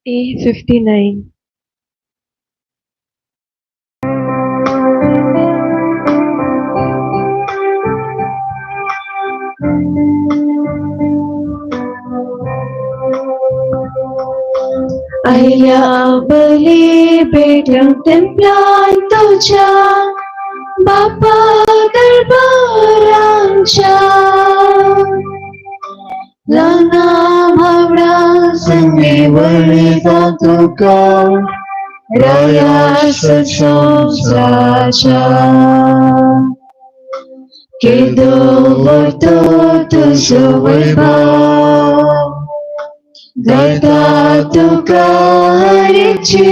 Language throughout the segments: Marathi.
A59. आईला बली भेटून टेम्पलान तुझ्या बापा दरबारांच्या लहाना भावडा संगे वळीता तुका राया संसाराच्या केदो वरतो तुझो वैभव गायता तुका हरीची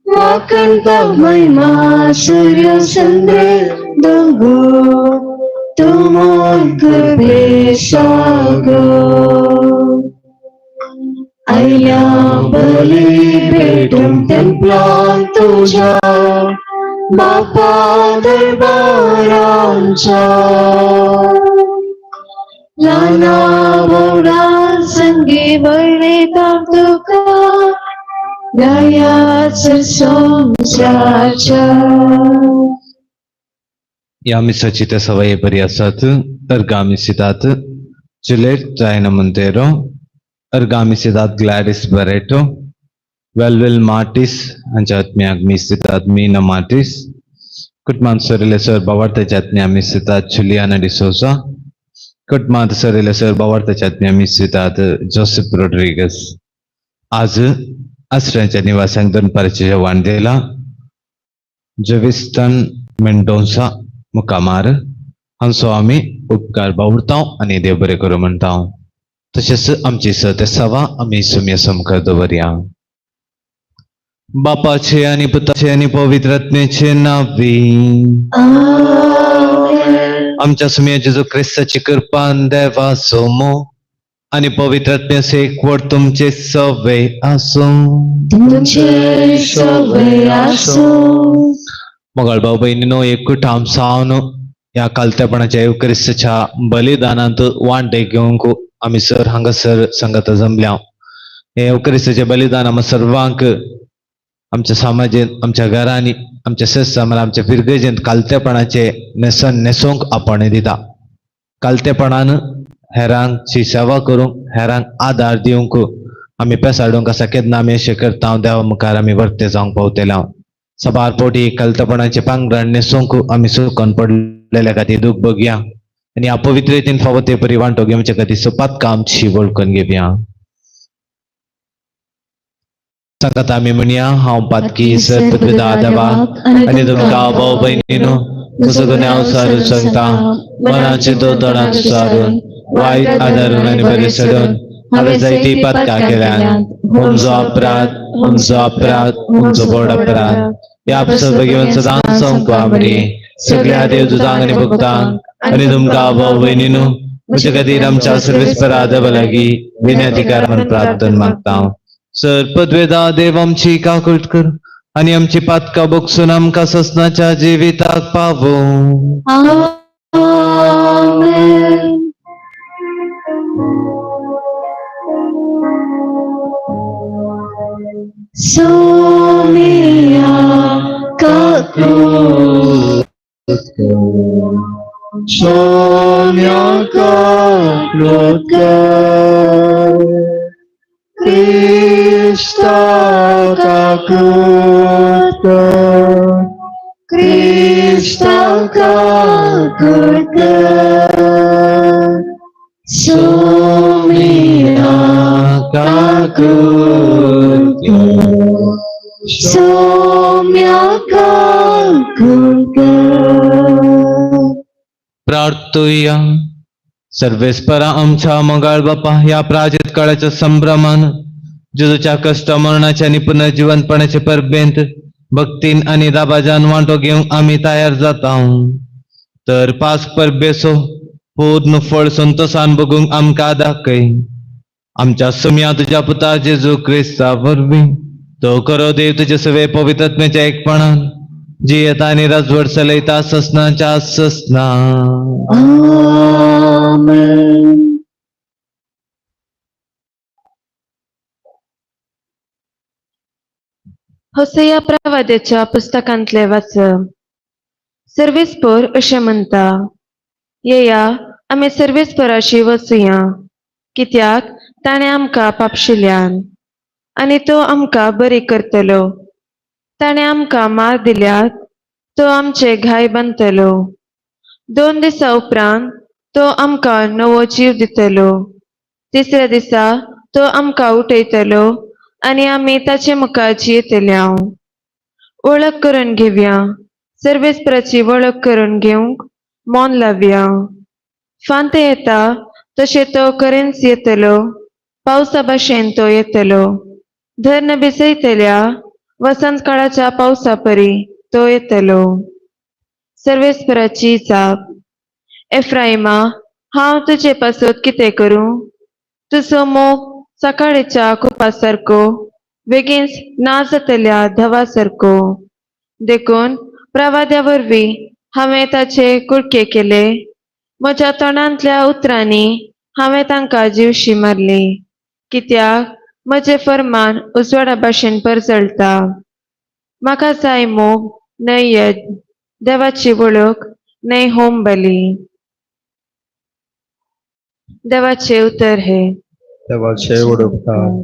वाकंता महिमा सूर्य चंद्र दोंगो तुमोन करते सागो आईला बली भेटून टेम्पलान तुझ्या बापा दरबारांच्या लहाना भावडा संगे वळीता तुका रायाच्या संसाराच्या. या मिसाची त्या सवयी बरी असत अर्गामिसिदात जुलेट जायना मंतेरो अर्गामिसिदात ग्लॅडिस बरेटो वेलवेल मार्टिस अंजात्म्याग मिसिदात मीना मार्टिस कुटमान सरिलेसर बावर्त जातन्या मिसिदात जुलियाना डिसोजा कुटमान सरिलेसर बावर्त जातन्या मिसिदात जोसेफ रोड्रिगस आज आश्रयांच्या निवासांक दोन परिचय वांडेला जविस्टन मेंडोन्सा मुकामार हांचो आमी उपकार बावरता आनी देव बरें करूं म्हणटा. तशेंच आमची सत्य सवा आमी सुम्य समकार दवरया. बापाचे आनी पुताचे आनी पवित्र आत्म्याचे नांवी आमच्या सुम्य जेजू क्रिस्ताची कृपा देवाचो मोग आणि पवित्र आत्म्याचे एकवट तुमचे सवय आसूं. मोगाळ भाऊ बहिणीनो एकूट आमसावन या कालतेपणाच्या युक्रिस्ताच्या बलिदानांत वांटे घेवंक आमी सर हांगासर संगत जमल्या. हे युक्रिस्ताचे बलिदान आम्हा सर्वांक आमच्या समाजेंत आमच्या घरांनी आमच्या संस्थांत आमच्या पिरगेजेंत कालतेपणाचे नेसन नेसोंक आपण दिता. कालतेपणान हेरांची सेवा करूंक हेरांक आधार दिवंक आमी पेसाडूंक आसा केन्ना आमी अशें करता देवा मुखार आमी वर्ते जावंक पावतल्या. सबार पोटी कालतपणाचे पांगरण नेसूंक आमी सुकन पडलेल्या खातीर दूख बघया आनी अपवित्रतेन फावो ते परी वांटो घेवचे खातीर सुपात आमची वळखून घेवया. सांगात आमी म्हणया हांव पातकी सर्पदा देवाक आनी तुमकां भाव भयणीनो तुजो गुन्यांव सारून सांगता मनाचे दोतोडांत सारून वायट आदारून आनी बरें सोडून हांवें जायती पातकां केल्यात. हुंचो अपराध हुंचो व्हड अपराध ह्या सर्व घेवन सदांच संवक आमरी सगळ्या देवदूतांक आनी भक्तांक आनी तुमकां भाव भयणीनो म्हजे खातीर आमच्या सर्वेस्पराद लागी विनंतीकार म्हणून प्रार्थना मागता सर पदवेदा देव आमची काकूट कर आणि आमची पातका बोगसून आमका ससनाच्या जिविताक पावो आमेन. सोमिया काकू Sonia Kaklutka Krista Kaklutka Krista Kaklutka सोमिया काकूट सोम्या काकूट प्रार्थूया सर्वेस्परा आमच्या मंगळ बापा या प्राजित काळाच्या संभ्रमान जेजूच्या कष्ट मरणाच्या आणि पुनर्जीवनपणाचे परबेंत भक्तीन आणि दाबाजान वांटो घेऊन आम्ही तयार जाता तर पास परबेसो पूर्ण फळ संतोषान बघून आमका दाखय आमच्या सुम्या तुझ्या पुता जेजू ख्रिस्ता वरवी तो करो देव तुझे सवे पवित्रत्म्याच्या एकपणान जी येता आणि राजवड चलयता ससनाच्या ससना आमेन. होसेया प्रवाद्याच्या पुस्तकांतले वाचप सर्वेस्पर अशें म्हणटा येया आमी सर्वेस्पराशी वचुया कित्याक ताणें आमकां पापशिल्ल्यान आनी तो आमकां बरी करतलो ताणें आमकां मार दिल्यात तो आमचे घाय बांदतलो 2 दिसा उपरांत तो आमकां नवो जीव दितलो तिसऱ्या दिसा तो आमकां उठयतलो आनी आमी ताचे मुखार जियेतल्या वळख करून घेवया सर्वेस्पराची वळख करून घेवंक मोन लावया फांते येता तशें तो करेन्स येतलो पावसा भाशेन तो येतलो धर्ण भिजयतल्या वसंत काळाच्या पावसा परी तो येतलो सर्वेस्पराची जाप एफ्राइमा हांव तुजे पासत कितें करूं तुजो मोग सकाळीच्या कुपा सारको बेगीन ना जातल्या धवा सारको देखून प्रवाद्या वरवीं हांवें ताचे कुडके केले म्हज्या तोंडांतल्या उतरांनी हांवें तांकां जीवशी मारली कित्याक म्हजें फर्मान उजवाडा भाशेन परजळटा म्हाका जाय मोग न्हय यज्ञ देवाची वळख न्हय होम बली देवाचे उतर हे देवाचे उडोवपाक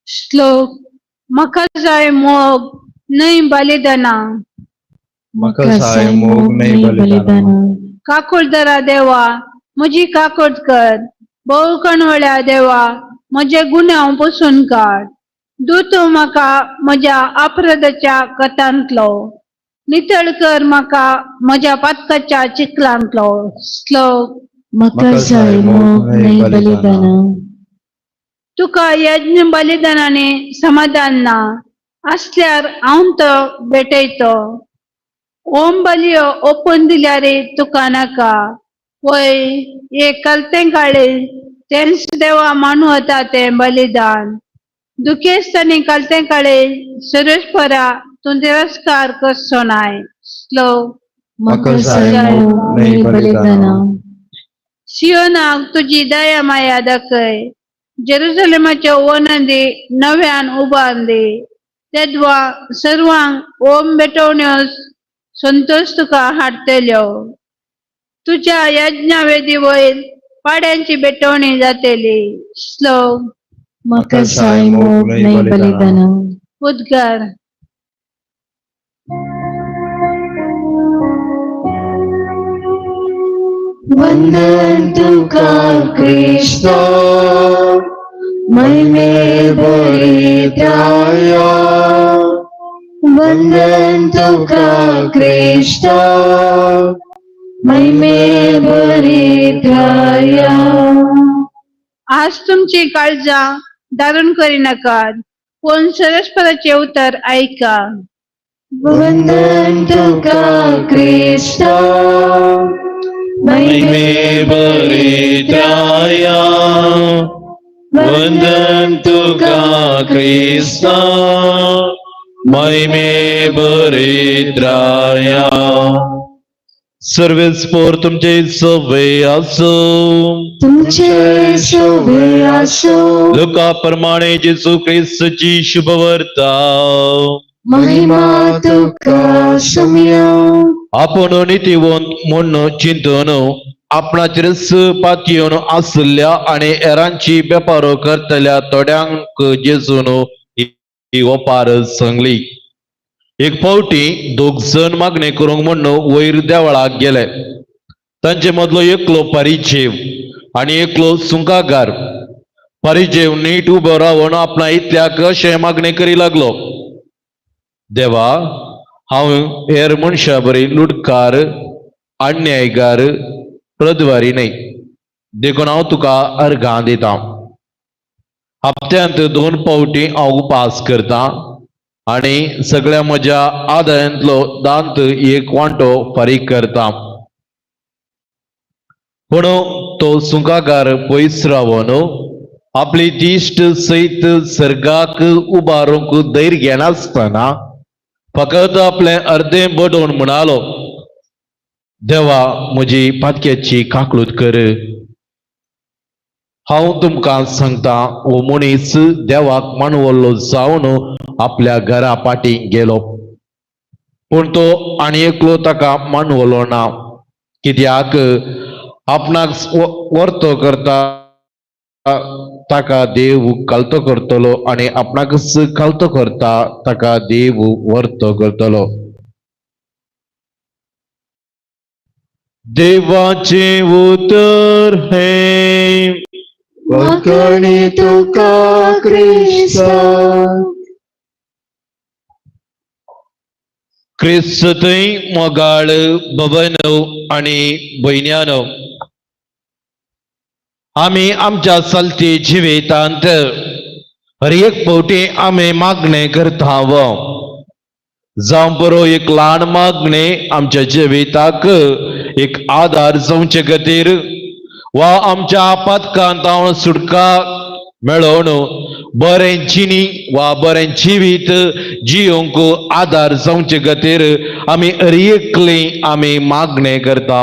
श्लोक म्हाका जाय मोग न्हय बलिदाना म्हाका जाय मोग न्हय बलिदाना काकुळदरा देवा म्हजी काकुळ कर भोव कणवळ्या देवा म्हजे गुन्यांव पुसून काड दूत म्हाका म्हज्या अपराधाच्या कथांतलो नितळ कर म्हाका म्हज्या पातकाच्या चिखलांतलो श्लोक म्हाका जाय मोग न्हय बलिदाना तुका यज्ञ बलिदानाने समाधान ना असल्यार हांव तो भेटयतो ओम बलियो ओपून दिल्यारे तुका नाका वय हे कलते काळे तेंच देवा मानू होता ते बलिदान दुखेस्तानी कलते काळे सर्वेस्परा तू तिरस्कार करचो नाय श्लोक म्हाका जाय मोग न्हय बलिदाना सियोनाक तुझी दया माया दाखय जेरुसलेमाच्या ओनंदी नव्यान उबारली तेदवा सर्वांक ओम बेटवण्यो संतोष तुका हाडटल्यो तुझ्या यज्ञावेदी वयर पाड्यांची बेटवणी जातली श्लोक म्हाका जाय मोग न्हय बलिदाना उद्गार वंदन तुका कृष्ण महिमे बलिदाया वंदन तुका कृष्ण महिमे बलिदाया आज तुमची काळजां दारून करी नाकात पण सरस्पराचे उतर ऐका वंदन तुका क्रिस्ता महिमे बलिदाया वंदन तुका ख्रिस्ता महिमे बलिद्राया सर्वेस्पोर तुमचे सवय असो तुमचे शोभे असो लोकाप्रमाणे जेसू ख्रिस्ताची शुभवार्ता महिमा तुका सुम्या आपण नितीवंत म्हणून चिंतन आपणाचेर पातयेवन आसल्या आणि एरांची बेपारो करतल्या थोड्यांक जेजून ही ओपार सांगली एक फावटी दोग जण मागणे करूंक म्हणून वयर देवळाक गेले तांचे मदलो एकलो परिचेव आणि एकलो सुंकागार परिचेव नीट उबो रावन आपणा इतल्याक अशें मागणे करी लागलो देवा हांव हेर मनशा बरी लुटकार अन्यायकार प्रद्वारी न्हय देखून हांव तुका अर्घां दिता हप्त्यांत 2 फावटी हांव उपास करता आणि सगळ्या म्हज्या आदायांतलो दांत एक वांटो फारीक करता पूण तो सुंकागार पयस रावन आपली तिश्ट सयत सर्गाक उबारूंक धैर्य घेनासतना फकत आपले अर्दें बडोवन म्हणालो देवा म्हजी पातक्याची काकलूत कर हांव तुमकां सांगता हो मनीस देवाक मानवल्लो जावन आपल्या घरा पाटी गेलो पूण तो आनी एकलो ताका मानवलो ना कित्याक आपणाक वर्तो करता ताका देव कालतो करतलो आणि आपणाकच कालतो करता ताका देव वर्तो करतलो देवाचे उतर हे वखणी तुका क्रिस्ता क्रिस्तय मोगाळ बबनो आणि भयण्यानो आम्ही आमच्या चलते जिवितांत हर एक फावटी आम्ही मागणे करता जावं बरो एक ल्हान मागणे आमच्या जिविताक एक आधार जावचे खातीर वा आमच्या आपातकांत हांव सुटका मेळोवन बरें जिणी वा बरें जिवीत जियोंक आधार जावचे खातीर आमी हर एकली आमी मागणे करता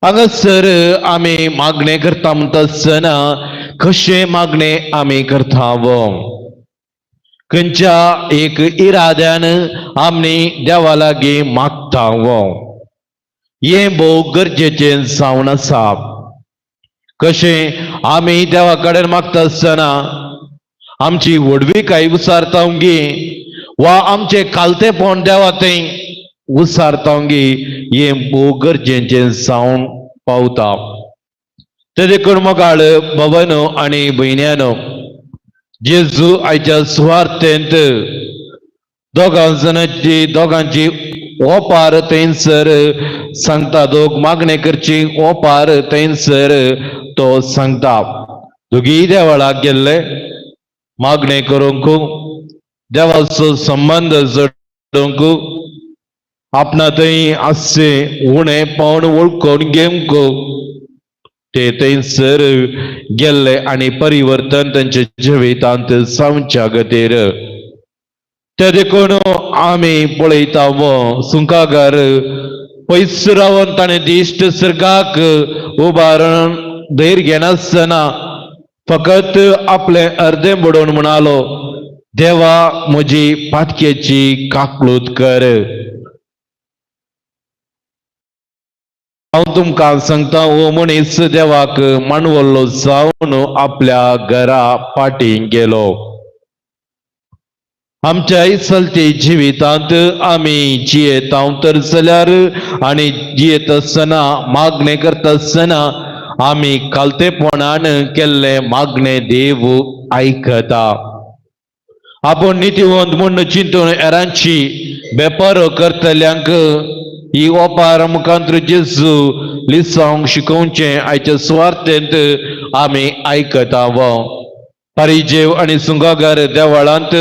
हांगासर आमी मागणे करता म्हणटा आसतना कशे मागणे आमी करता खंयच्या एक इराद्यान आमी देवा लागीं मागता हे भोव गरजेचें जावन आसा कशें आमी देवा कडेन मागता आसतना आमची व्हडवीकाय उसारतावंगी वा आमचे कालतेपण देवा थंय उसारतावंगी हे भोव गरजेचें जावन पावता ते देखून मोगाळ भावानो आनी भयण्यानो जेजू आयच्या सुवार्थेंत दोगांची ओपार थंयसर सांगता दोग मागणे करची ओपार थंयसर तो सांगता दोगी देवळाक गेल्ले मागणे करूंक देवाचो संबंध जोडूंक आपणा थंय आसचे उणे पावन वळखून घेवंक ते थंयसर गेल्ले आनी परिवर्तन तांच्या जिवितांत जावच्या खातीर ते देखून आमी पळयता सुंकागार पयस रावन ताणें दिश्ट सर्गाक उबारून धैर्य घेनासतना फकत आपले अर्दें बडोवन म्हणालो देवा म्हजी पातकेची काकलूत कर हांव तुमकां सांगता हो मनीस देवाक मानवल्लो जावन आपल्या घरा पाटीं गेलो आमच्या चलते जिवितांत आमी जियेता तर जाल्यार आनी जियेत आसतना मागणे करता आसतना आमी कालतेपणान केल्ले मागणे देव आयकता आपूण नितीवंत म्हूण चिंतून हेरांची बेपारो करतल्यांक ही ओपार मुखांत्र जेजू लिसांक शिकोवचे आयच्या सुवार्थेंत आमी आयकता परिजेव आनी सुंगागार देवळांत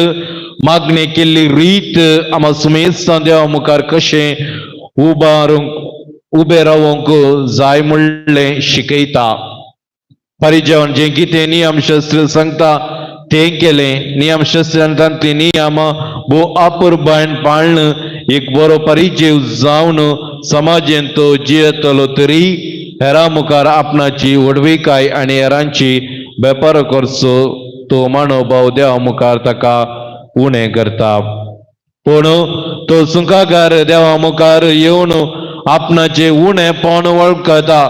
मागणे केल्ली रीत आम्हा सुमेस्तां देवा मुखार कशें उबे रावंक जाय म्हणलें शिकयता. परिजेवण जें कितें नियमशास्त्र सांगता तें केलें. नियमशास्त्रांत ते नियम भोव आपुरबायन पाळणं एक बरो परिचय जावन समाजेन तो जियेतलो तरी हेरां मुखार आपणाची वडविकाय आनी हेरांची वेपार करचो तो मनोभाव देवा मुखार ताका उणें करता. पूण तो सुखाकार देवा मुखार येवन आपणाचे उणेपण वळखता.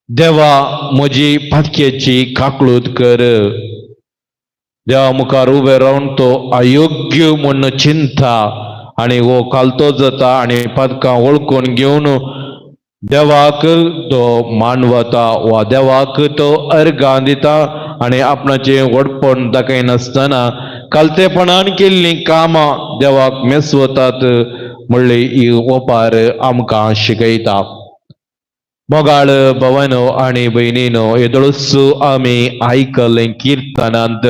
देवा म्हजी फाटक्याची काकळूत कर. देवा मुखार उबे रावन तो अयोग्य म्हूण चिंता आनी वो खालतो जाता आनी पदकां वळखून घेवन देवाक तो मानवता वा देवाक तो अर्गां दिता आनी आपणाचें व्हडपण दाखयनासतना कालतेपणान केल्लीं कामां देवाक मेसवतात म्हणली ही ओपार आमकां शिकयता. मोगाळ भवनो आनी भयणीनो, येदळूच आमी आयकलें किर्तनांत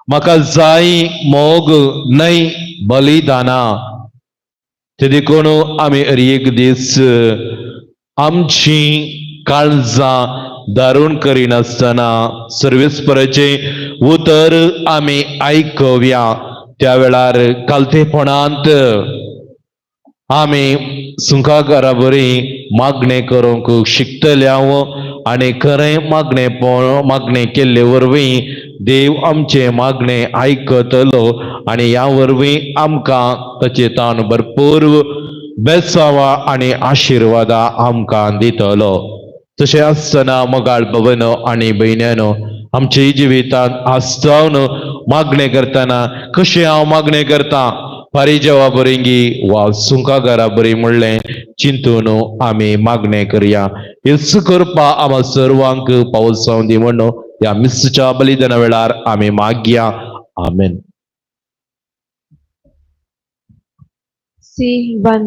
म्हाका जाय मोग न्हय बलिदानां. ते देखून आमी हर एक दीस आमची काळजां दारूण करिनासतना सर्वेस्पराचें उतर आमी आयकव्या. त्या वेळार कालतेपणांत आमी सुखाकारा बरी मागणें करूंक शिकतल्या आनी खरें मागणें केल्ले वरवीं देव आमचे मागणें आयकतलो आनी ह्या वरवीं आमकां ताचे तान भरपूर बेसावा आनी आशिर्वादां आमकां दितलो. तशें आसतना मोगाळ भवनो आनी भयण्यांनो, आमच्या जिवितांत आस्तावन मागणें करतना कशें हांव मागणें करतां, परिजेवा बरेंगी वा सुखाकारा बरी म्हणलें चिंतून आमी मागणें करया. हेच करपा आम्हा सर्वांक पावसां दी म्हणून ह्या मिस्सच्या बलिदाना वेळार आमी मागया. आमेन. C1.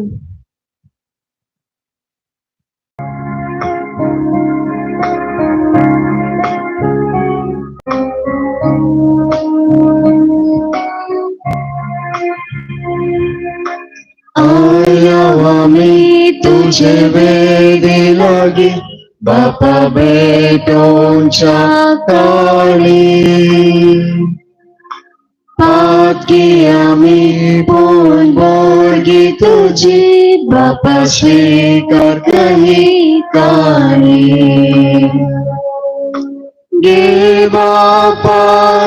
आयावा मी तुझे वेदी लागी बापा बेटोंच्या काळी. पातकी आम्ही बोलगी तुझी बापा स्वीकार कही काळी. गे बापा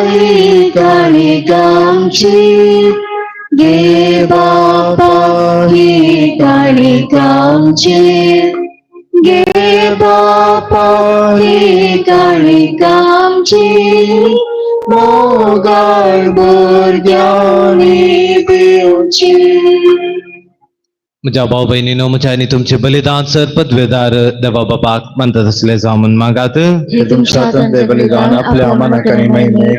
ही काळी कामची, गे बापा ही काळी कामची, गे बापा ही काळी कामची. मोगाळ भुरग्यांनी पिवची. म्हज्या भाव भयणीनो, म्हज्या आनी तुमचे बलिदान सर पदवेदार देवा बापाक म्हणतात असले जामून मागात. हे तुमच्या तंदे बलिदान आपल्या मनाकरी महिमेक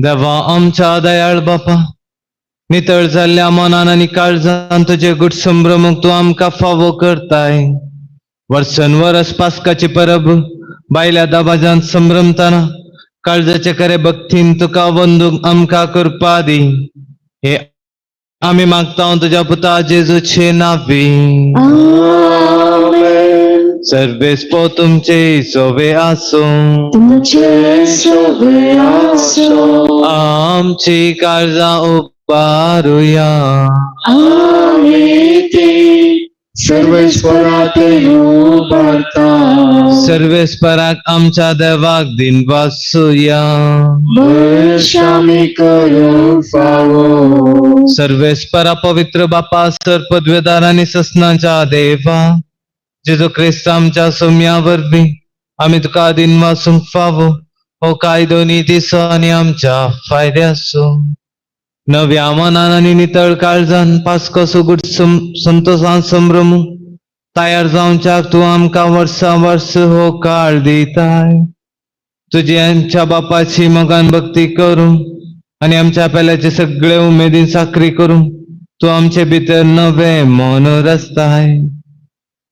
देवा आमच्या दयाळ बापा, नितळ जाल्ल्या मनान आनी काळजान तुझे गुट संभ्रमक तूं आमकां फावो करताय. वर्सनवरस पास्काची परब बायल्या दाबाजान संभ्रमतना काळजाचे खरे भक्तीन तुका वंदूक आमकां करपा दी. हे आमी मागता तुझ्या पुता जेजूचे नावी. सर्वेस्पो तुमचे सोवे आसो, तुमचे सोबे आसो. आमची काळजां उबारुया. आमी ती सर्वेश्वरात उबारता. सर्वेस्पराक आमच्या देवाक दिन वासूया. वर्षामी करू फावो. सर्वेस्परा पवित्र बापा सर पदवेदार आनी ससनाच्या देवा जेजू ख्रिस्त आमच्या सोम्या वरवीं आमी तुका दिन वासूंक फावो हो कायदो नीतीचो आनी आमच्या फायद्याचो. नव्या मनान आनी नितळ काळजान पास्को सुगूट संतोषान संभ्रमू तयार जावच्याक तूं आमकां वर्सा वर्स हो काळ दिताय. तुजी आमच्या बापाची मोगान भक्ती करूं आनी आमच्या पेल्याचे सगळे उमेदीन साखरी करूं तूं आमचे भितर नवे मन रचताय.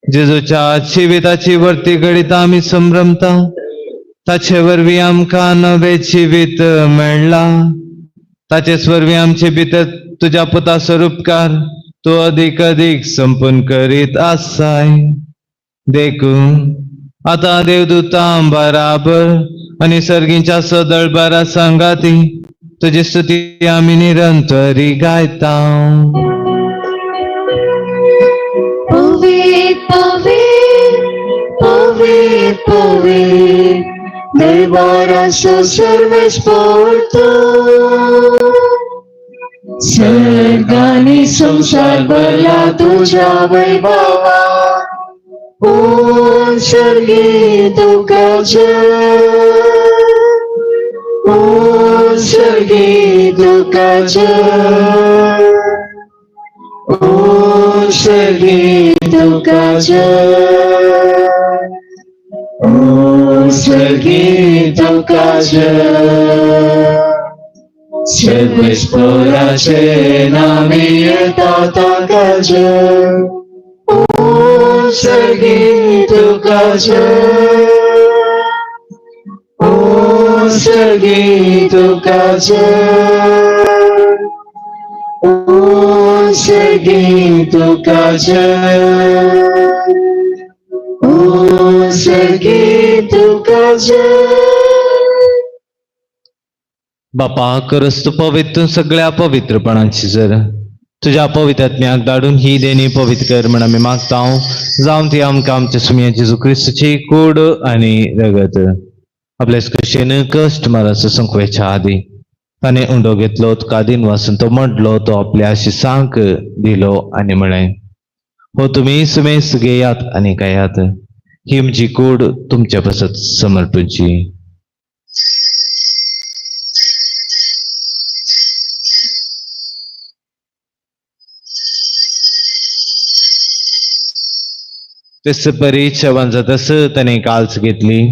जेजूच्या जिविताची वर्ती घडीत आमी संभ्रमता. ताचे वरवीं आमकां नवें जिवीत मेळ्ळा. ताचे वरवीं आमचे भितर तुज्या पुताचो उपकार तूं अदीक अदीक संपून करीत आसाय. देखून आतां देवदूतां बराबर आनी सर्गींच्या सदळबारा सांगाती तुजी स्तुती आमी निरंतरी गायता. पवित्र पवित्र पवित्र पवित्र दरबाराचो सर्वेस्पर तूं. सर्गांनी संसार भरला तुज्या वैभवान. ओ सर्गी तुका जय. ओ सर्गी तुका जय. ओ सर्गी तुका जय. ओ सर्गी तुका जय. सर्वेस्पराचे नामे येता ताका जय. ओ सर्गी तुका जय. ओ सर्गी तुका जय. ओ सर्गी तुका जय. ओ सर्गी तुका जय. बापा करस तू पवित्र सगळ्या पवित्रपणाची जर तुझ्या पवित्र आत्म्याक धाडून ही देणी पवित्र कर म्हण आमी मागता. जावन ती आमकां आमच्या सुमया जेजू क्रिस्तची कूड आनी रगत आपल्या कशेन कश्ट माराचो संकवेच्या आदी ताणे उंडो घेतलो तुका दिन वासून तो म्हणलो तो आपल्या आशिसांक दिलो आनी म्हळें हो तुम्ही सुमेस घेयात आनी खायात. ही म्हजी कूड तुमच्या पासत समर्पूची. तस परीच्या वांजतस त्याने काल्स घेतली.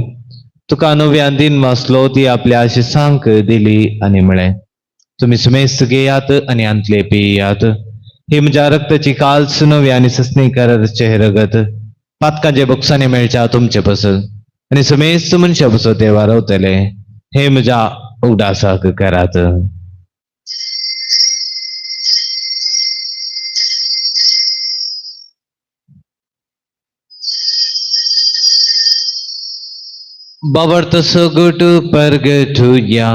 तुका नव्यान दिन वाचलो ती आपल्या आशिसांक दिली आनी म्हळें तुम्ही सुमेस घेयात आनी अंतले पियात. ही म्हज्या रक्ताची काल्स नव्या आनी सस्नी करारचे रगत पातकांचे बोक्सांनी मेळच्या तुमचे पसत आनी सुमेस मनशा पसत ते वारवतले. हे म्हज्या उगडासाक करात. बावर्त सगुट परगटुया.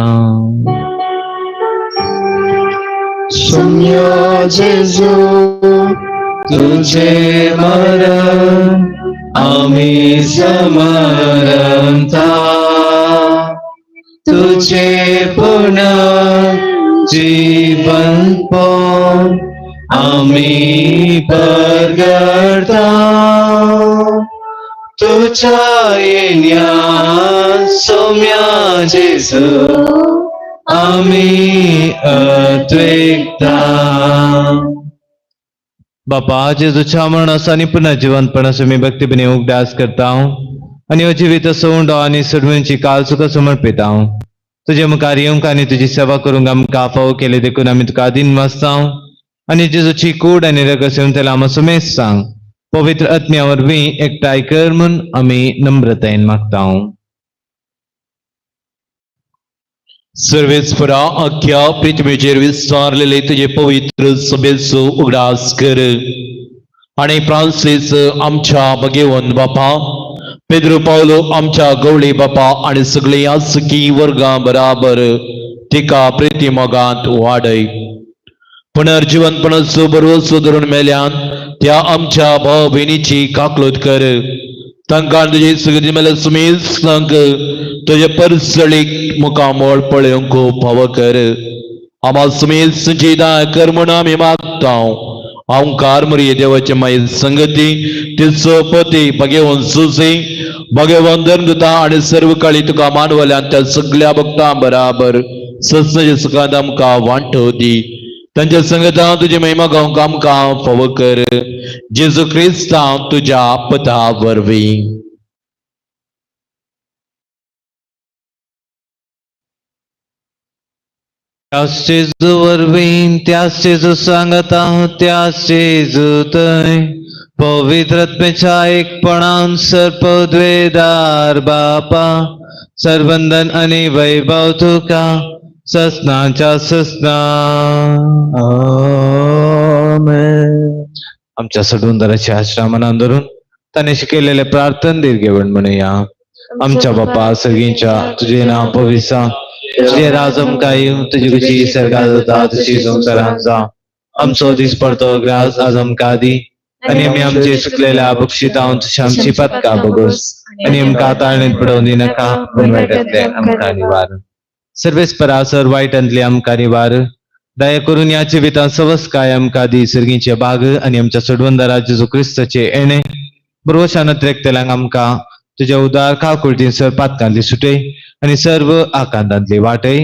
सुमया जेजू तुझे मरण आम्ही समरंता. तुझे पुनः जीवन पण आम्ही परगटता. तुझ्या येण्यात सौम्या जेजू आम्ही अद्वैता. बापा जेजूच्या मरणास आनी पुन्हा जिवंतपणास मी भक्तीपणे उगडास करता आनी अजिवीत सोंड आनी सडवणची काल सुख समर्पिता. तुझे मुखार येवंक आनी तुजी सेवा करूंक आमकां फावो केले देखून आमी तुका दिन वाचता आनी जेजूची कूड आनी रगत येवन तेला आमकां सुमेस सांग. पवित्र आत्म्या वरवीं एकठांय कर म्हूण आमी नम्रतायेन मागता. सर्वेस्परा अख्ख्या पृथ्वीचेर विस्तारलेले तुझे पवित्र सभेचो उगडास कर आणि फ्रांसीस आमच्या भगेवन बापा पेद्रो पावलो आमच्या गवळी बापा आणि सगळे आसकी वर्गा बराबर तिका प्रेतीमोगांत वाडय. पुनर्जीवनपणाचो भरवसो धरून मेल्यान त्या आमच्या भाव भयणीची काकलूत कर. तांकां तुजे सुगती मेले सुमेस सांग तुझे परसळीक मुखामोळ पळोवंक फावो कर. आम्हा सुमेस जिदा कर म्हूण आमी मागता. ओंकार मरिये देवाचे माये संगती तिचो पती भगेवन सुसी भगेवन धर्मदूता आणि सर्व काळी तुका मानवल्यान त्या सगळ्या भक्तां बराबर सत्संग सुखांत आमकां वांटो दी. त्यांच्या संगता तुझी महिमा गावंक आमकां फावो कर. जेजू क्रिस्ता तुझ्या पता वरवीं. त्याच जेजू वरवीं त्याच जेजू सांगता त्याच जेजू थंय पवित्रत्वेच्या एकपणान सर्पद्वेदार बापा सरबंधन आणि वैभव तुका ससनाच्या ससना आमेन. आमच्या सडुंदराची आश्रमानं धरून त्याने शिकेलेले प्रार्थना दीर्घेवण म्हणूया. आमच्या बाप्पा सगळींच्या तुझे नाव पविसा तुझे राजम काय तुझी कशी सर्गात होता तुझी संसारांचा आमचो दीस पडतो ग्रास आजम कादी आणि आम्ही आमचे सुकलेल्या बक्षिता आमची पत्का बघूस आणि आमका ताळणीत पडवून दी नका पण वाईटातले आमका निवार सर्वेस्परा सर वाईटांतले आमका निवार दया करून या जिवितां सवस काय आमका दी सर्गींचे बाग आणि आमच्या सडवंदरा जेजू क्रिस्ताचे येणे बरोवशान त्रेकतेल्यांक आमका तुझ्या उदार काकुळटीन सर पातकांतली सुटे आणि सर्व आकांतांतली वाटय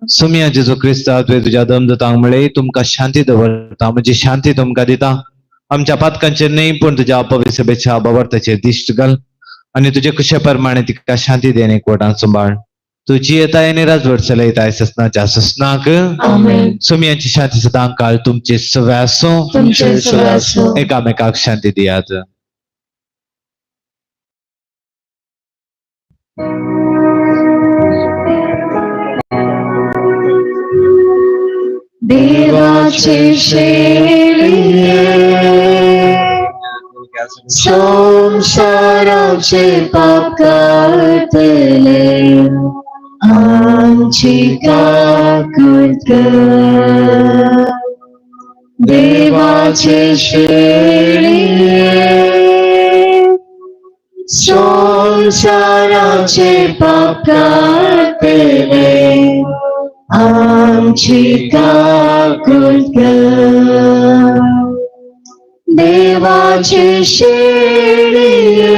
सुमिया जेजू क्रिस्ता तुवें तुझ्या दमदतांक म्हळे तुमका शांती दवरता म्हणजे शांती तुमका दिता आमच्या पातकांचेर न्हय पण तुझ्या पवित्र सभेच्या बावर्ताचेर दिश्ट घाल आणि तुझे कुशे प्रमाणे तिका शांती देन एकवटान सांबाळ तुझी येताय आणि राजवट चलयताय ससनाच्या ससनाक सुमियांची शांती सदां काळ तुमचे सव्यासो एकामेकाक शांती दियात. देवाचे शेळिये संसाराचे पाप कातले आमची काकूत कर. देवाचे शेळिये संसाराचे पाप कातले आमची काकूत कर. देवाचे शेळिये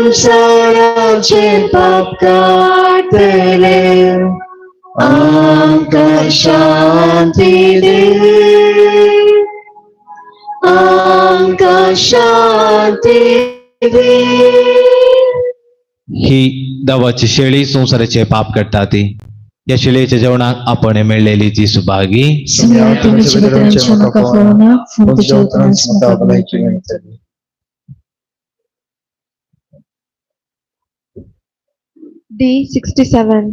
संसाराचे पाप कातले आमका शांती दे आमका शांती दे. ही देवाची शेळी संसाराचे पाप करता ती या शेळीच्या जेवणाक आपण मिळलेली ती सुभागी D67.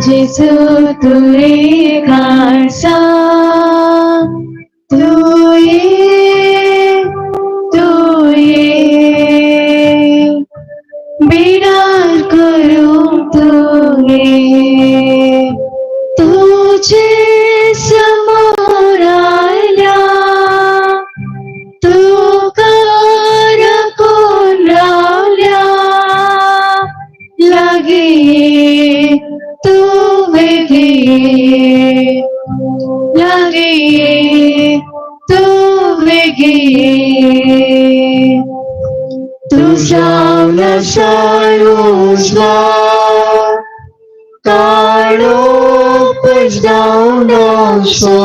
जेसु तुरे खालसा तू ये बिडाल करूं तू ये तुझे समोर आल्या तू कर कोण रावल्या लागे तू वेगे लागे तू वेगे तू सावला सारूजवा काळो पजदावना सो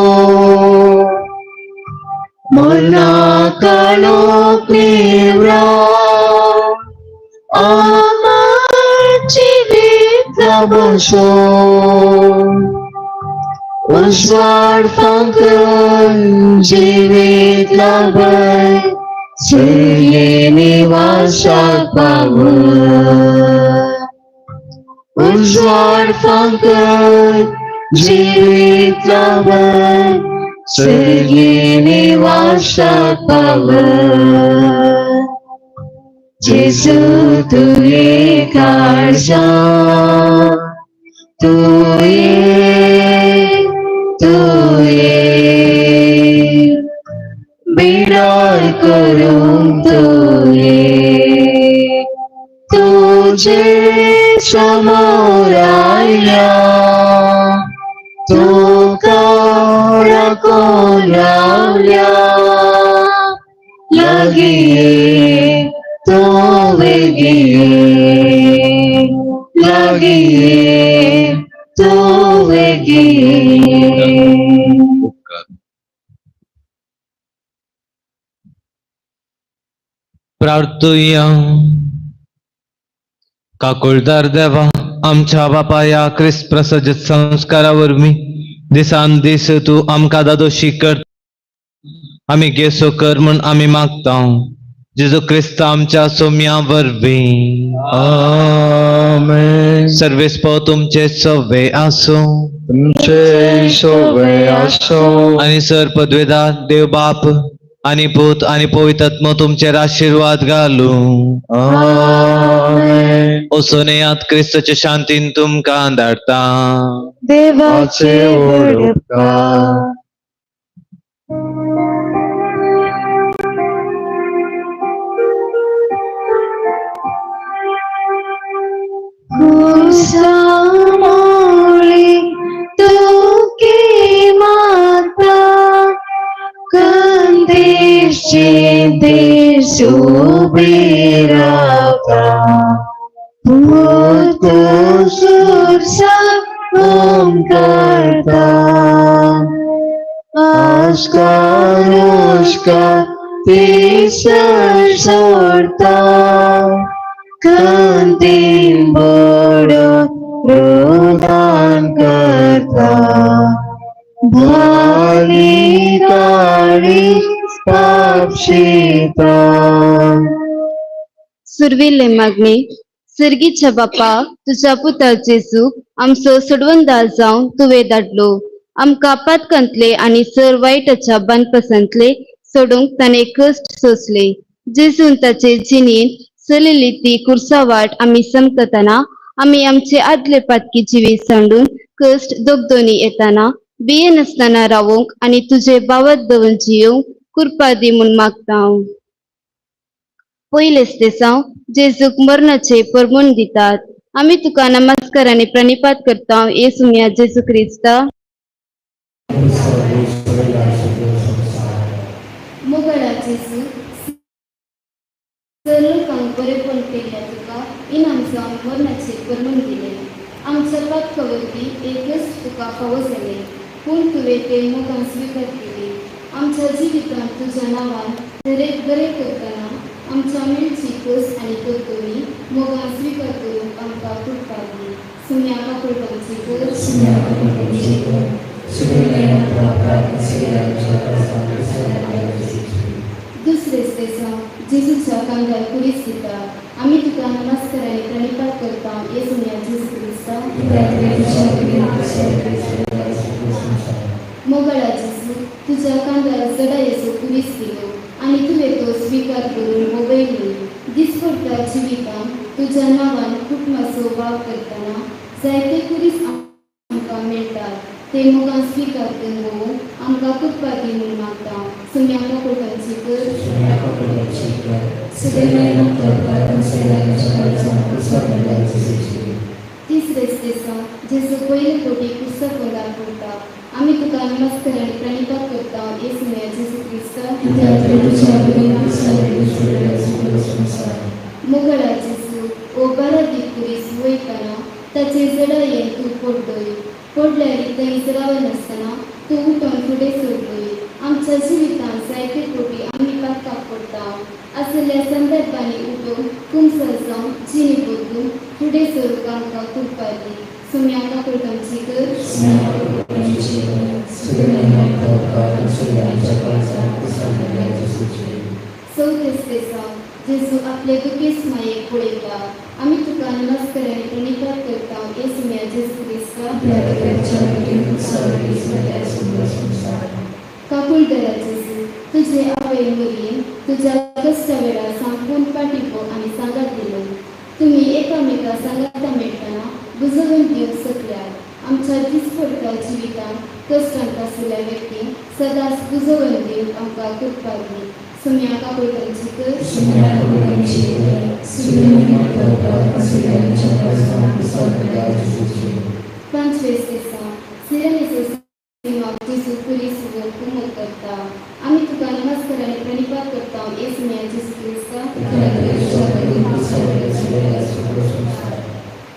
मना काळो पेवरा Bosho Uswar Funkel Jivit Labai Suyeni Wasak Power उजवाड फांकत जिवीत लाभत सर्गिनी वाशात पावत जेजू तुये काळजा तू ये बिडाय करूंक तू ये तुझे समोर आयल्या तुका राखून रावल्या लागी ये तो वेगी ये लागी ये तो वेगी ये प्रार्थूया. काकुळदार देवा, आमच्या बापा या ख्रिस्त प्रसजित संस्कारावर मी दिसान दिस तू आमका दादोशी कर आम्ही गेसो कर म्हण आम्ही मागता जेजू ख्रिस्त आमच्या सोम्यावर बी. आमेन. सर्वेस्प तुमचे सवे असो तुमचे सोबे असो आणि सर पदवेदार देव बाप आणि पूत आणि पवित्रात्मा तुमचे आशीर्वाद घालू. आमेन. ओ सोनेयात ख्रिस्तच्या शांतीन तुमका धाडता. देवाचे व्हड उपकार. कुसामोळी तुकी माता कंदेशे देश उबे रावता भूत सुरसा ओम करता आस्कारोष्का तीसर सोडता कंदील बडो रोदान करता भाली काळी पापशीता. सुरविल्ले मागणे. सर्गीच्या बापा, तुझ्या पुता जेजू आमचो सोडवंदार जावन तुवे धाडलो. आमकां पातकांतले आनी सर वायटाच्या बांदपसंतले सोडूंक ताणे कश्ट सोंसले. जेजून ताचे जिणेन चलिल्ली ती कुर्सावाट आमी समकतना आमी आमचे आदले पातकी जिवी सांडून कश्ट दोगदोनी येताना बिये नासतना रावूंक आनी तुझे बावत दवन जियोंक कृपा दी म्हूण मागता. पयलेच दिसांव जेजूक मरणाचे परमोन दितात. आमी तुका नमस्कार आनी प्रणिपात करता येसुम्या जेजू क्रिस्ता. मोगळा जेजू सर्व लोकांक बरेपण केल्या तुका इनाम जावन मरणाचे परमोन दिले. आमच्या पातका वरवीं एकच तुका फावो जाले पूण तुवें ते मोगान स्विकार केले. आमच्या जिवितांत तुज्या नांवान दरेक बरें करतना आमच्या मेलची कस आनी कर्तव्य मोगान स्विकार करूंक आमकां कृपा दी. सुम्या काकुळकांची कस दुसरेच दिसा जेजूच्या कांगार कुडीस दिता. आमी तुका नमस्कार आनी प्रणिपात करता येसुम्या जेजू क्रिस्ता. मोगळा जेजू तुज्या कांगार जडा येसू कुडीस दिलो आनी तुवें तो स्विकार करून मोगयली. दिसपडटा जिवितांत तुज्या नांवान खूब मासो वाव करतना जायते कुडीस आमकां मेळटात. ते मोगान स्विकार करून आमकां कृपा दी म्हूण मागता. सुम्या काकुळकांची कर तिसरेच दिसा जेजू पयले कोटी पुस्तक पंगार करता. आमी तुका नमस्कार आनी प्रणिपात करता येसुम्या जेजू क्रिस्ता. मोगळा जेजू ओ बरा दीक कुडीस वयतना ताचे जडायेन तूं पडलोय. पडल्यार थंय रावनासतना तूं उठोन फुडें सरलोय. आमच्या जिवितांत जायते कोटी आमी पातकाक पडटा. असल्या संदर्भांनी उठोवन कुमसर जावन जिणे बदलून फुडें सरूंक आमकां कृपा दी. सुम्या काकुळकांची कर चवथेच दिसा जेजू आपले दुखेस मायेक पळयता. आमी तुका नमस्कार आनी प्रणिपात करता येसु मिया जेसु क्रिस्ता काकुळ दरा जेसू तुझे आवय मरिये तुझ्या कष्ट वेळा सांगून पाठिंबो आणि सांगात दिलो तुम्ही एकामेका सांगाता मेळटाना बुजवून दिवंक शकल्यात आमच्या दिसपडटा जिवितांत कश्टांत आशिल्ल्या व्यक्तींक सदांच बुजवून दिवंक आमकां कृपा दी सुम्या काकुळकांची कर पंचवीस दिसा सिरनीचो सिमाक जेसू पुलीस कुमक करता आमी तुका नमस्कार आनी प्रणिपात करता येसु मिया जेसू क्रिस्ता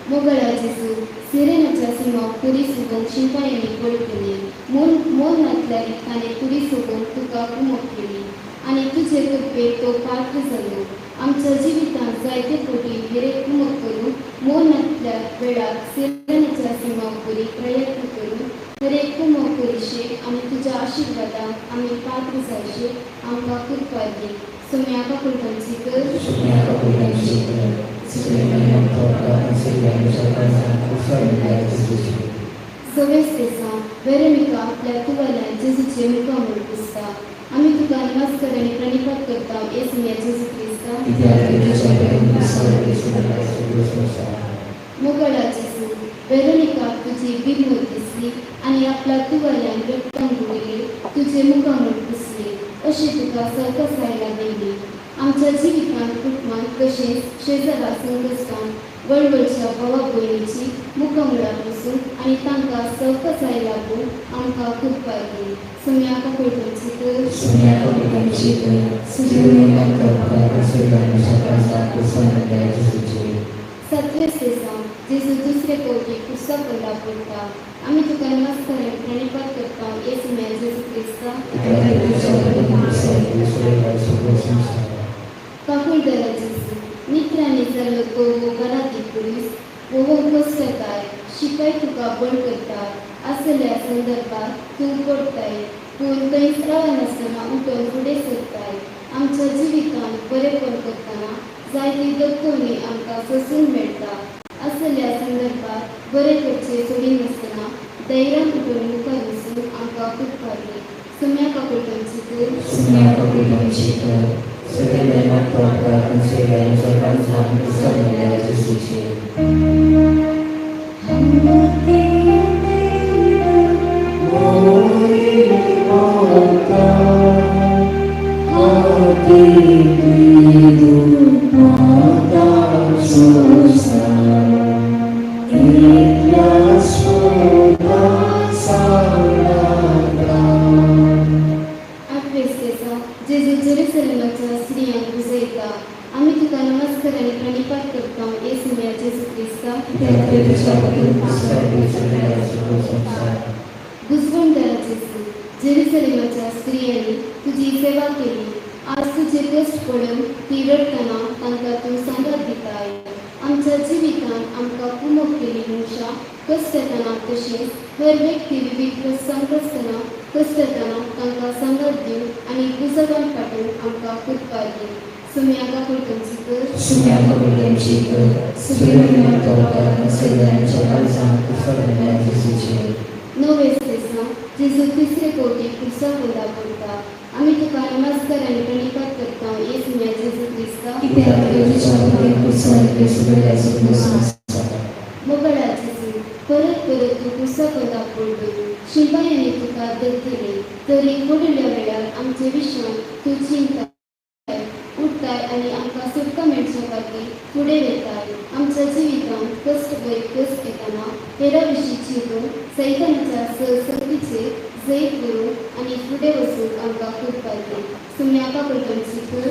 मोगळा जेसू सिरेनाच्या सिमाक पुलीस उगोवंक शिंपायांनी पळ केली मोनांतल्या रितांनी पुलीस उगोवंक तुका कुमक केली आनी तुजे कृपेक तो पात्र जालो आमच्या जिवितांत जायते फावटी हेरेक कुमक करून मोनांतल्या वेळार सिरेनाच्या सिमाक परी प्रयत्न करून हेरेक कुमक करिशे आनी तुज्या आशिर्वादाक आमी पात्र जायशे आमकां कृपा दी सुम्या काकुळकांची कर सव्वीस दिसा वेरेमिका आपल्या तुवाल्यान जेजूचे मुखामोल पुसता आमी तुका नमस्कार आनी प्रणिपात करता येसु मिया जेसू क्रिस्ता मोगळा जेसू वेरोनिका तुजी बिगमत दिसली आनी आपल्या तुवाल्यान रक्तान बुडयली तुजे मुखामोल पुसली अशी तुका सर्कस आयला दिली आमच्या जिवितांत कुटुंबांत तशेंच शेजारा संघस्तांत वळवळच्या भावा भयणीची मुखामोळा पसून आनी तांकां सर्कस आयला लागून आमकां कृपा दी सुम्या काकुळकांची कर सत्वीस दिसा जेजू दुसरे फावटी क्रुसा पोंदा पडटा आमी तुका नमस्कार आनी प्रणिपात करता येसु मिया जेसू क्रिस्ता काकुळ दरा जेसू मित्रांनी जाल्लो तो घराती पुलीस कश्टताय शिपाय तुका बळ करतात आसल्या संदर्भात तूं पडटाय पूण थंयच रावनासतना उठून फुडें सरताय आमच्या जिवितांत बरेपण करतना जायती दखणी आमकां सोसून मेळटा आसल्या संदर्भात बरें करचें सोडिनासतना धैर्यान उठून मुखार वचून आमकां कृपा दी सुम्या काकुळकांची कर जेजू जेरुसलेमाच्या स्त्रियांक बुजयता आमी तुका नमस्कार आनी प्रणिपात करता येसु मिया जेसू क्रिस्ता बुजवणदारा जेसू जेरुसलेमाच्या स्त्रियांनी तुजी सेवा केली आज तुजे कश्ट पडून ती रडटना तांकां तूं सांगात दिताय आमच्या जिवितांत आमकां कुमक केली मनशां कश्ट येतना तशेंच हर व्यक्ती विविध प्रसंग आसतना कश्ट येतना तांकां सांगात दिवंक आनी बुजवण पाठोवंक आमकां कृपा दी सुम्या काकुळकांची कर नवेस दिसा जेजू तिसरे फावटी क्रुसा पोंदा पडटा आमी तुका नमस्कार आनी प्रणिपात करता येसु मिया जेसू क्रिस्ता मोगळा जेसू परत परत तूं क्रुसा पोंदा पडलो शिपायांनी तुका धरतले तरी पडिल्ल्या वेळार आमचे विशयान तूं चिंताय उठताय आनी आमकां सुटका मेळच्या खातीर फुडें वेताय आमच्या जिवितांत कश्ट येतना हेरा विशीं चिंतून सैतानाच्या संस्कृतीचेर जैत करूंक आनी फुडें वचूंक आमकां कृपा दी सुम्या काकुळकांची कर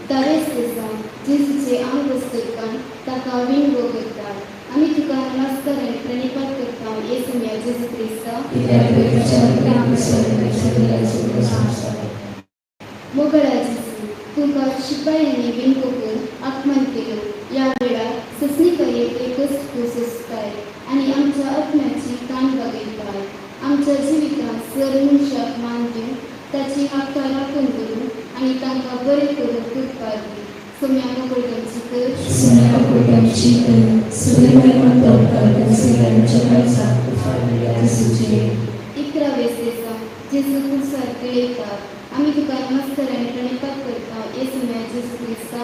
दावेस दिसा जेजूचे आंग बसतकान ताका विणगो करतात आमी तुका नमस्कार आनी प्रणिपात करता येसु मिया जेसू क्रिस्ता मोगळा जेसू तुका शिपायांनी विणगो करून अपमान केलो या वेळार ससणिकायेक एकच तूं सोंसताय आनी आमच्या आत्म्याची कान बागयताय आमच्या जिवितांत सर मनशाक मान दिवंक ताची हाका राखण करून आनी तांकां बरें करून कृपादी सम्याका कोळकांची कर इकरा वेसेसा जेसू कुसार केळेता आम्ही तुका नमस्कार आणि प्रणिपात करता ये सम्या जेसू ख्रिस्ता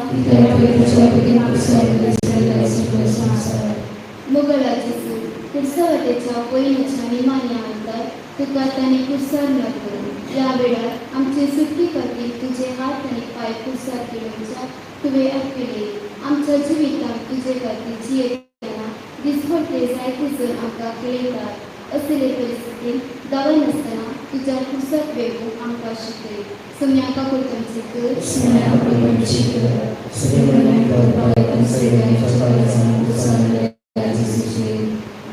मोगळा जेसू कुर्सावतेच्या पयलीच्या निमान्या अंतर तुका ताने कुर्सार लागलो या वेळार आमचे सुटके खातीर तुझे हात आणि पाय कुर्सार केलोच्या तुवें आपले आमच्या जिवितांत तुझे खातीर जियेतना दिसभर ते जायते जण आमकां केळयतात असले परिस्थितीत दावा नसतना तुझ्या कुर्साक वेगून आमकां शिकय सम्याका कोळकांची कर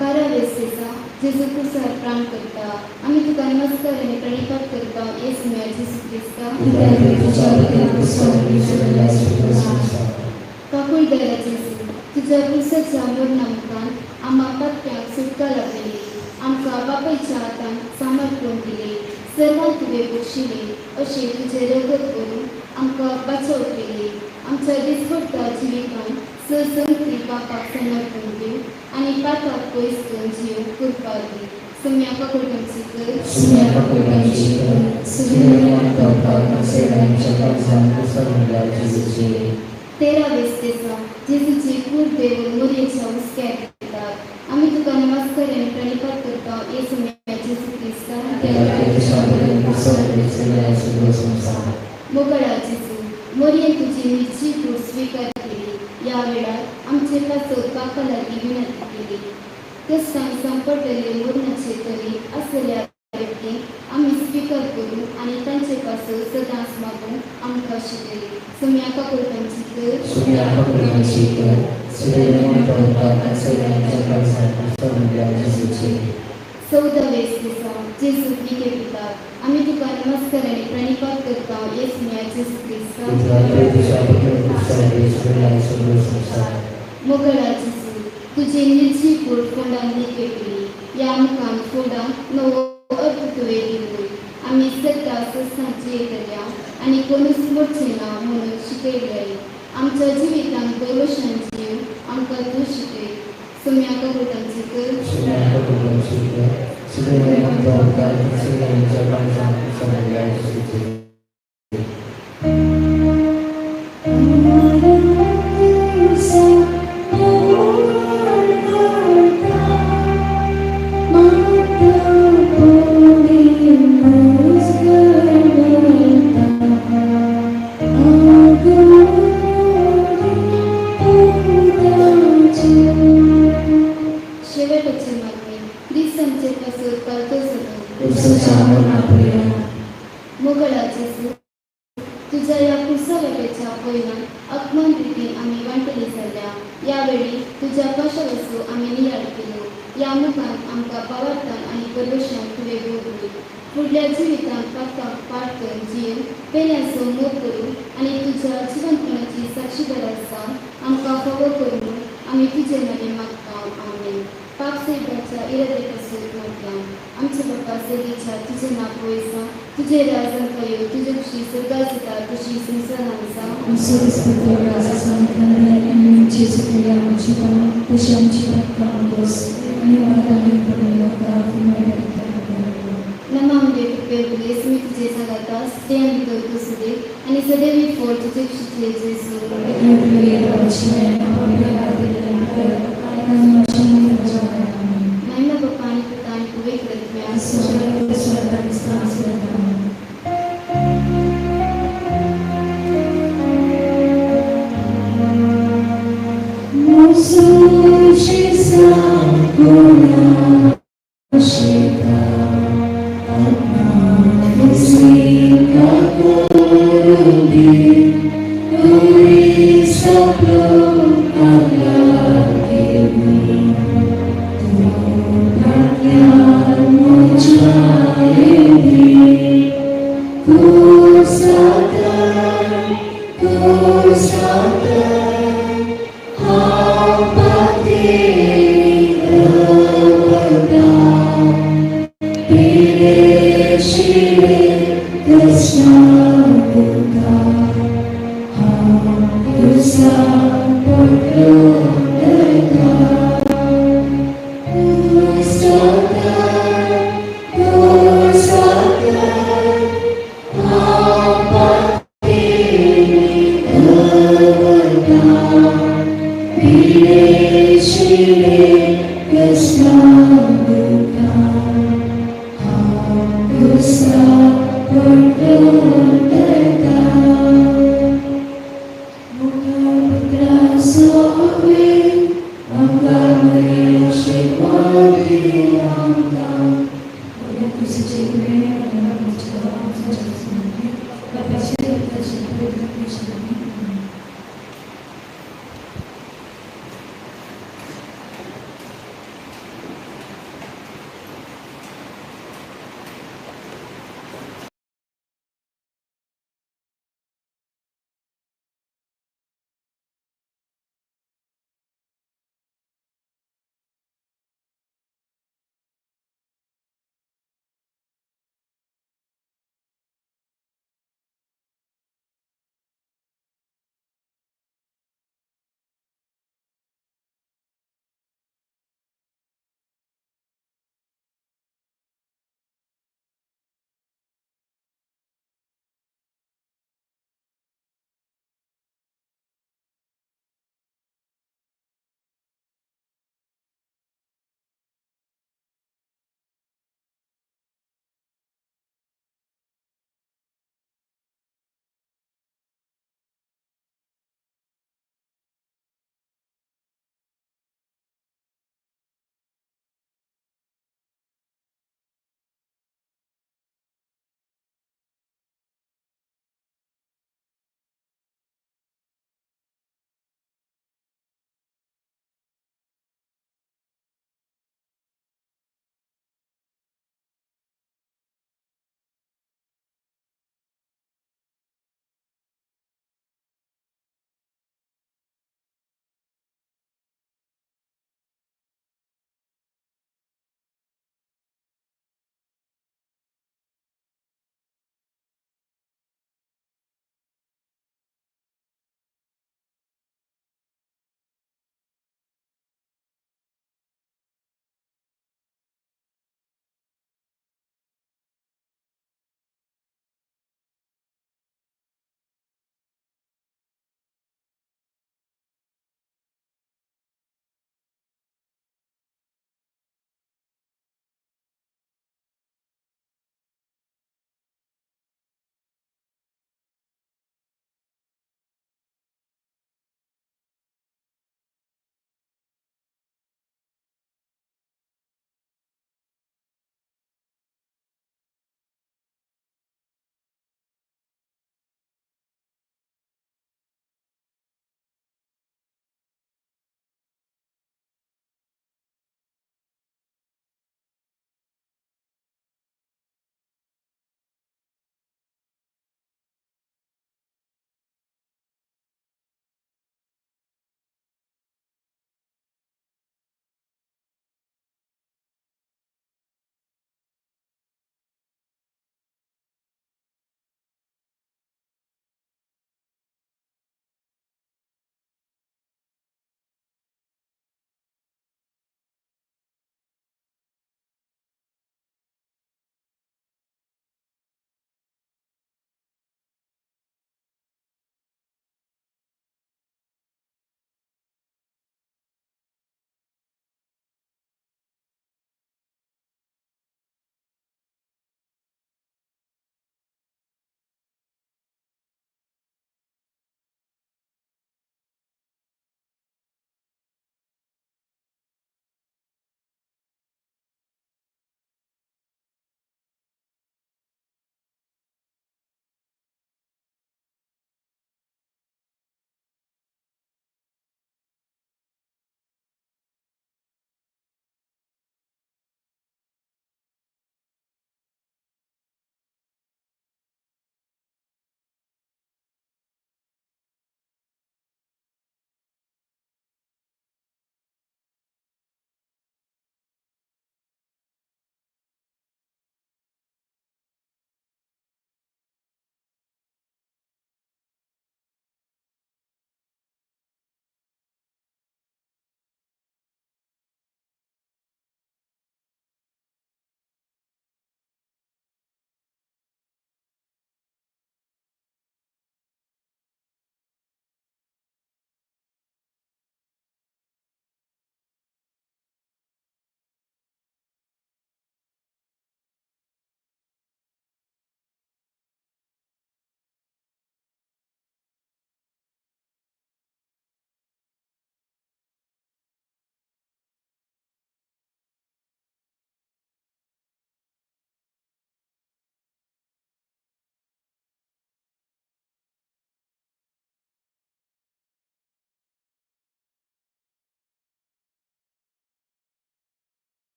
कारावेस्तेसा जेजू कुर्सार प्राण करता आम्ही तुका नमस्कार आणि प्रणिपात करता ये सम्या जेसू ख्रिस्ता काकुळदरा जेसू तुझ्या कुर्साच्या मरणामुखान आम्हा पातक्यांक सुटका लागली आमकां बापायच्या हातान सामर्थ्य दिले सर्वांत तुवें बक्षिले अशें तुजें रगत करून आमकां बचाव केले आमच्या दिसपट्टा जिवितांत संगती बापाक समर्पण दिव आनी पाताक पयस करून जीव कृपा दी सम्याका कोळकांची कर तेरा वेस्तेसा जेजूची कूड देवन मोरयेच्या हुस्क्यार येतात आम्ही तुका नमस्कार आणि प्रणिपात करता ये सम्या जेसू ख्रिस्ता मोगळा जेसू मोरये तुजी निर्जी कूड स्वीकार केली या वेळार आमचे पासत बापा लागीं विनंती केली कष्टांत संपटलेले मरणाचे तरी असलेल्या व्यक्तीक आम्ही स्वीकार करू आणि तांचे पासत सदांच मागून आमकां शिकय सम्याका कोळकांची कर चौदा वेस्तेसा जेसू पिके पितात आम्ही तुका नमस्कार आणि प्रणिपात करता ये सम्या जेसू ख्रिस्ता मोगळा जेसू तुझे निर्जी कूड फोंडांनी पेटली या मुखान फोंडांक नवो अर्थ तुवें दिलो आम्ही सद्दां सस्तांत जियेतल्या आनी कोणूच मोडचें ना म्हणून शिकयले आमच्या जिवितांत दरवर्षान जीव आमकां तूं शिकय सम्याका कोळकांची कर शेवटचे मागणी ख्रिस्तांचे पासत पालतो मोगळा जेसू तुझ्या या कुर्सावटेच्या पयल्यान अपमान रितीन आमी वांटली जाल्या यावेळी तुझ्या पाशावसू आमी नियाळ केलो या मुखान आमकां पावार्थान आनी परवशान तुवें भोगली फुडल्या जिवितांत पाताक पाठ कर जीव पेल्याचो मोग करूं आनी तुझ्या जिवंतपणाची साक्षीदार आसा आमकां फावो करून आमी तुजे नांवे मागता आमेन पाप सैताच्या इरादे पासून म्हटल्यान आमचे बापा सगळीच्या तुझे नांव पळयसा तुजे राज आमकां येवं तुजे खुशी स्वर्गांत जाता तशी संवसारांत आसा नमांगे कृपे मी तुझे सांगतास ते आमी करतो सुदे आनी सदैव फळ तुजे खुशीचे जेसू महिमा बापा आनी पुता आनी पवित्र आत्म्या Thank you.